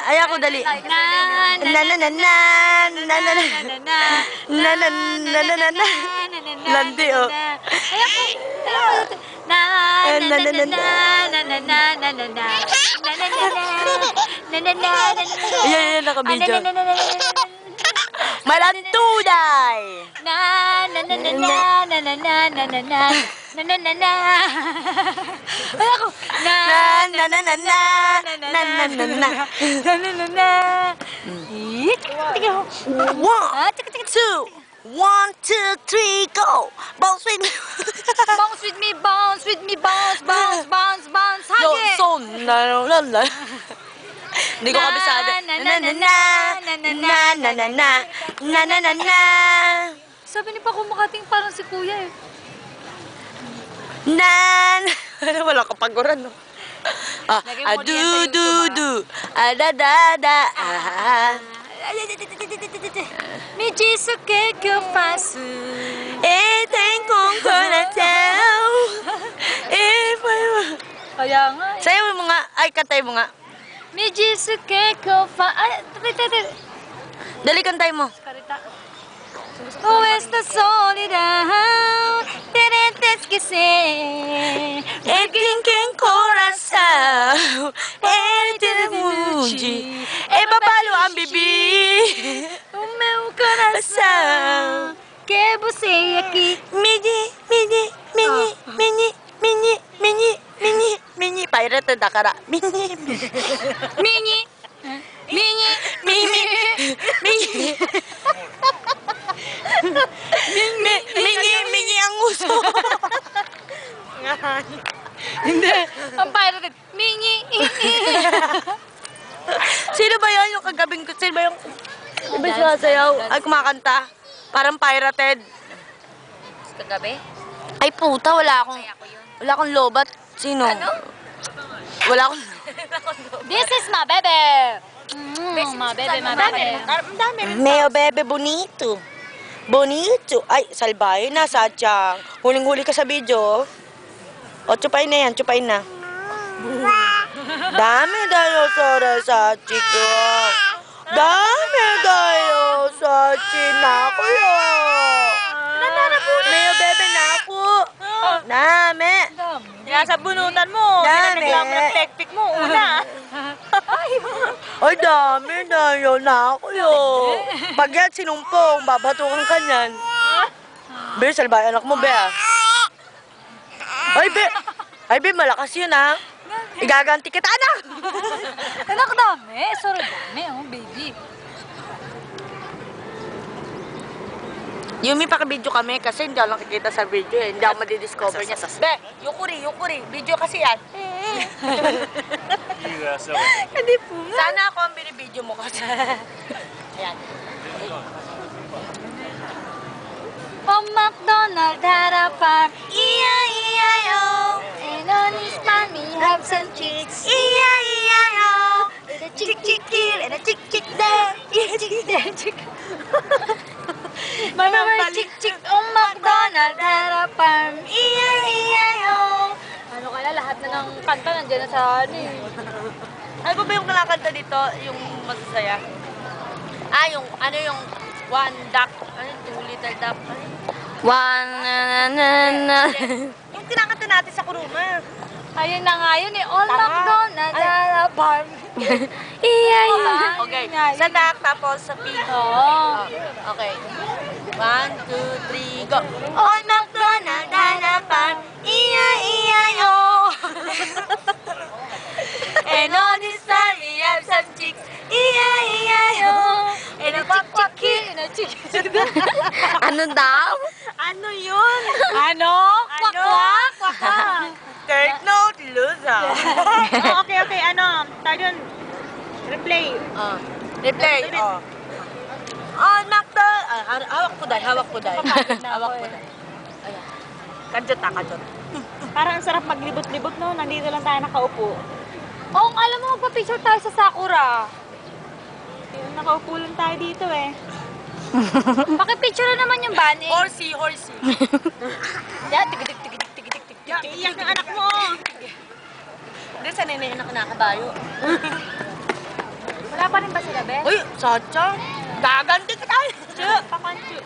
Ay, ako dali. Landi, oh. Ayan, nakabidyo. Malantuday! One, two, three, go! Bounce with me! Bounce with me, bounce with me, bounce, bounce, bounce, bounce. Hagi! Hindi ko kabisado. Sabi ni Paco Makating parang si Kuya eh. Wala kapaguran, no? Du-du-du. Da-da-da. Mi Jisuke que eu faço? Tem com coração. Kaya nga eh. Sayo mo nga. Ay, katay mo nga. Mi Jisuke que eu faço? Ay, Dali, kantay mo. Karita. Oh, esta solidão querer esquecer. Tem com coração. Te mude. Babalo ang bibi. O meu coração que você aqui. Mini. Pirate da kara. Mini. Mingi ang uso. Hindi. Ang pirate. Mingi. Sino ba yan yung kagabing ko? Sino ba yung sumasayaw? Ay, kumakanta. Parang pirated. Kagabi? Ay, puta. Wala akong lobat. Sino? Ano? Wala akong... This is my baby. My baby. Meo bebe bonito. Bonito. Ay, salbahe na, sadyang. Huling-huli ka sa video. O, tsupain na yan. Tsupain na. Dami tayo sa chico. Dami tayo sa chinakuyo. Meo bebe na ako. Dami. Nasa bunutan mo. Dami. Nag-pek-pek mo. Una. Ay, dami tayo na ako yun. Pag yan sinumpong, babatukan ka niyan. Be, salbay anak mo, be, ah. Ay, be, malakas yun, ah. Igaganti kita, anak! Anak, dami. Sorry, dami, oh, baby. Yumi, pakibidyo kami kasi hindi ako nakikita sa video, eh. Hindi ako madidiscover niya. Be, yukuri. Video kasi yan. Hindi po nga. Sana ako ang binibidyo mo kasi. Ayan. Oh, McDonald had a farm. E-I-E-I-O. And on his farm he have some chicks. E-I-E-I-O. And a chick here and a chick there. Chick there, chick. Mama, chick. Oh, McDonald had a farm. E-I-E-I-O. Ano kaya lahat na ng kanta nandiyan na sa ano eh. Ano ba yung kalakanta dito? Yung masasaya? Ah, yung ano yung one duck. Ano yung two little duck? One na. Yung kinakanta natin sa kuruma. Ayun na nga yun eh. All McDonald had a farm. Okay. Sa duck tapos sa pig. Oo. Okay. 1, 2, 3, go. All McDonald had a farm. E-I-E-I-O. And on his farm he have some chicks. E-I-E-I-O. And a chick here and a chick there. Ano daw? Ano yun? Ano? Kwak. Third note, loser. Okay. Ano? Tayo dun. Replay. Replay. Oh, nakta. Hawak ko dahil. Hawak ko dahil. Ayan. Kajot. Parang sarap maglibot-libot, no? Nandito lang tayo nakaupo. Oh, alam mo, magpa-picture tayo sa Sakura. Nakaupo lang tayo dito, eh. Pakipicture na naman yung bunny. Horsey. Yeah, tig. Iyak ng anak mo. Hindi, sanay na yun na kinakabayo. Wala pa rin ba sila, Bes? Uy, Sacha! Gaganti ka tayo! Chu, papanchu.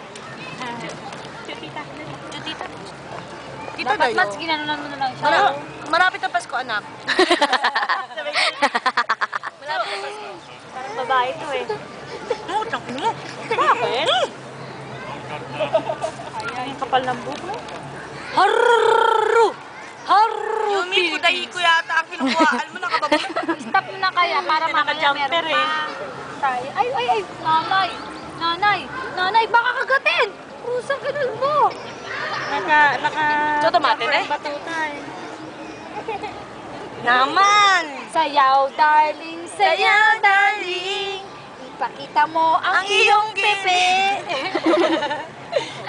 Chu, tita. Chu, tita. Kita Dapat tayo. Mats, ginanunan mo na lang siya. Marapit ang Pasko, anak. Parang babae to eh. Mutang mo. Bakit? Ang kapal ng buhok mo. Harru! Harru! Yumi, kudahi ko yata ang kinukuhaan mo, nakababa. Stop mo na kaya para mamaya Naka-jumper meron eh. pa. Ay, nanay! Nanay! Nanay, baka kagatin! Pusang ganun mo! Naka... Ito, tomate na eh. Batuta eh. Naman! Sayaw, darling! Sayaw, darling! Ipakita mo ang iyong pepe!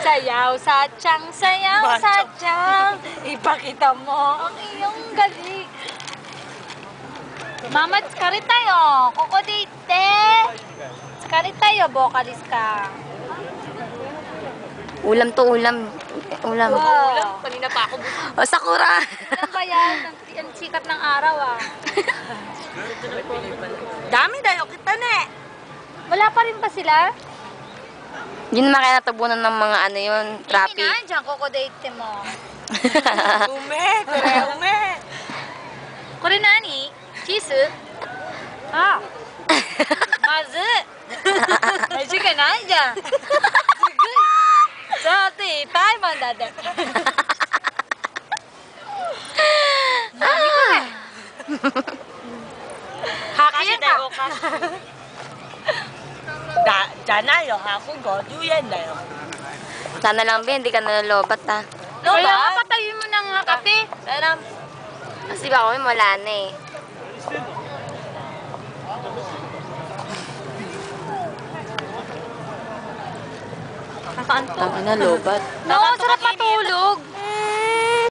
Sayaw, sadyang, sayaw, Bachang. sadyang! Ipakita mo ang iyong galing! Mama, skarit tayo! Kokodite! Skarit tayo, vocalist ka! Ulam to ulam. Ulam. Wow! Kanina pa ako. O, Sakura! Ilan ba yan? Ang sikat ng araw ah. Dami dayo kita na eh. Wala pa rin ba sila? Yun naman kaya natabunan ng mga ano yun, traffic. Hindi na, dyan kokodate mo. Ume, ume. Kore nani? Cheese? Ah. Mazu. Mazu ka na dyan. Sugoi. Dati, paiman dati. Nani ko na. Kasi dayo ka. Janayo, ako go, duyan dayo. Sana lang, Ben, hindi ka nalolobat, ha. Kaya nga patayin mo ng kape. Pero, Kasi ba kami wala na eh. Kakaanto. Ang ina, lobat. No, sarap matulog.